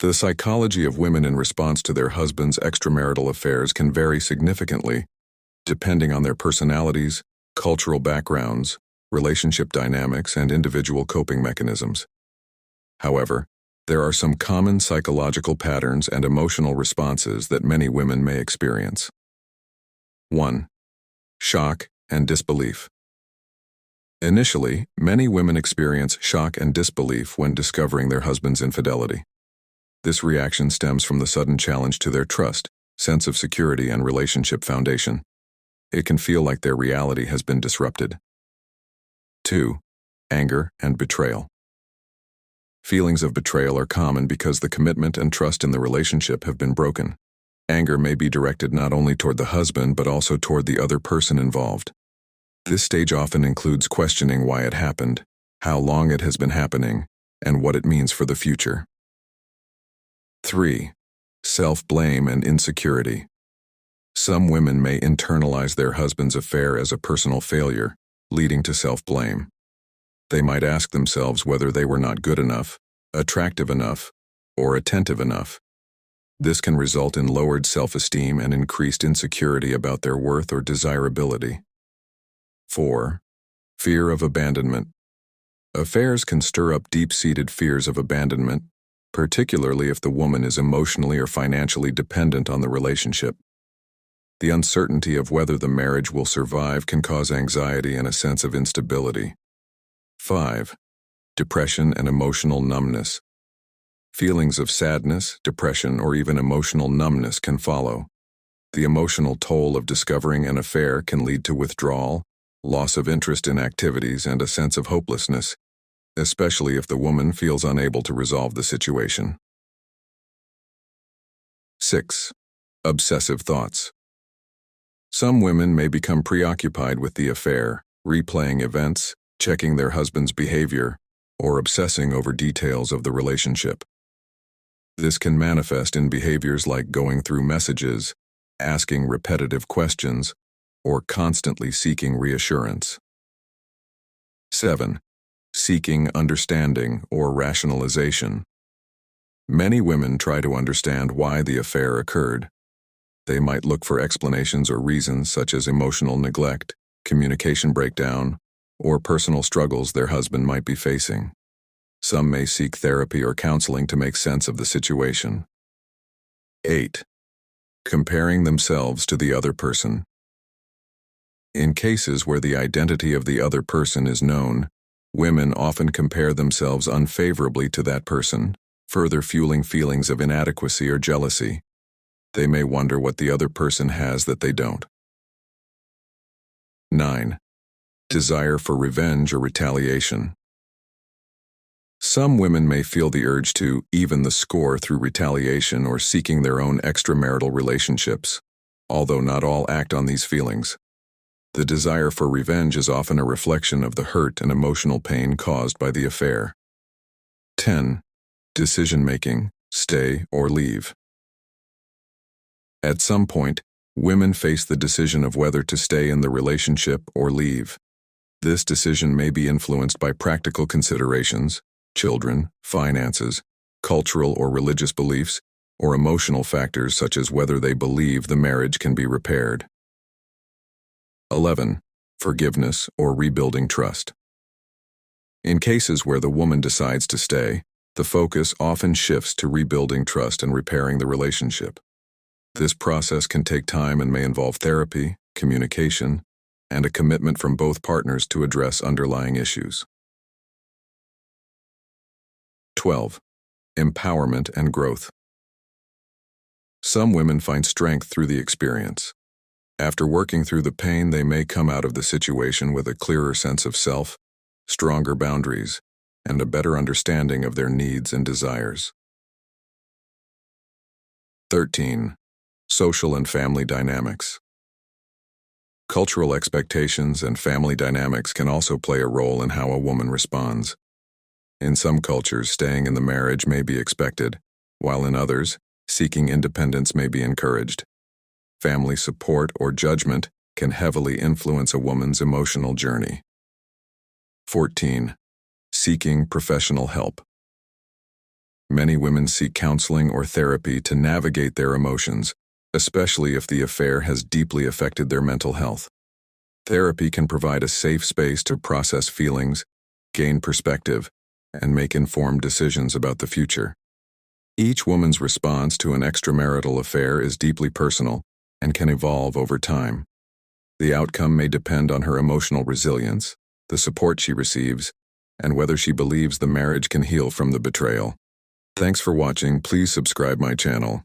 The psychology of women in response to their husbands' extramarital affairs can vary significantly, depending on their personalities, cultural backgrounds, relationship dynamics, and individual coping mechanisms. However, there are some common psychological patterns and emotional responses that many women may experience. 1. Shock and disbelief. Initially, many women experience shock and disbelief when discovering their husband's infidelity. This reaction stems from the sudden challenge to their trust, sense of security, and relationship foundation. It can feel like their reality has been disrupted. 2. Anger and betrayal. Feelings of betrayal are common because the commitment and trust in the relationship have been broken. Anger may be directed not only toward the husband but also toward the other person involved. This stage often includes questioning why it happened, how long it has been happening, and what it means for the future. 3. Self-blame and insecurity. Some women may internalize their husband's affair as a personal failure, leading to self-blame. They might ask themselves whether they were not good enough, attractive enough, or attentive enough. This can result in lowered self-esteem and increased insecurity about their worth or desirability. 4. Fear of abandonment. Affairs can stir up deep-seated fears of abandonment, particularly if the woman is emotionally or financially dependent on the relationship. The uncertainty of whether the marriage will survive can cause anxiety and a sense of instability. 5. Depression and emotional numbness. Feelings of sadness, depression, or even emotional numbness can follow. The emotional toll of discovering an affair can lead to withdrawal, loss of interest in activities, and a sense of hopelessness, especially if the woman feels unable to resolve the situation. 6. Obsessive thoughts. Some women may become preoccupied with the affair, replaying events, checking their husband's behavior, or obsessing over details of the relationship. This can manifest in behaviors like going through messages, asking repetitive questions, or constantly seeking reassurance. 7. Seeking understanding or rationalization. Many women try to understand why the affair occurred. They might look for explanations or reasons such as emotional neglect, communication breakdown, or personal struggles their husband might be facing. Some may seek therapy or counseling to make sense of the situation. 8. Comparing themselves to the other person. In cases where the identity of the other person is known, women often compare themselves unfavorably to that person, further fueling feelings of inadequacy or jealousy. They may wonder what the other person has that they don't. 9. Desire for revenge or retaliation. Some women may feel the urge to even the score through retaliation or seeking their own extramarital relationships, although not all act on these feelings. The desire for revenge is often a reflection of the hurt and emotional pain caused by the affair. 10. Decision-making, stay or leave. At some point, women face the decision of whether to stay in the relationship or leave. This decision may be influenced by practical considerations, children, finances, cultural or religious beliefs, or emotional factors such as whether they believe the marriage can be repaired. 11. Forgiveness or rebuilding trust. In cases where the woman decides to stay, the focus often shifts to rebuilding trust and repairing the relationship. This process can take time and may involve therapy, communication, and a commitment from both partners to address underlying issues. 12. Empowerment and growth. Some women find strength through the experience. After working through the pain, they may come out of the situation with a clearer sense of self, stronger boundaries, and a better understanding of their needs and desires. 13. Social and family dynamics. Cultural expectations and family dynamics can also play a role in how a woman responds. In some cultures, staying in the marriage may be expected, while in others, seeking independence may be encouraged. Family support or judgment can heavily influence a woman's emotional journey. 14. Seeking professional help. Many women seek counseling or therapy to navigate their emotions, especially if the affair has deeply affected their mental health. Therapy can provide a safe space to process feelings, gain perspective, and make informed decisions about the future. Each woman's response to an extramarital affair is deeply personal and can evolve over time. The outcome may depend on her emotional resilience, the support she receives, and whether she believes the marriage can heal from the betrayal. Thanks for watching. Please subscribe my channel.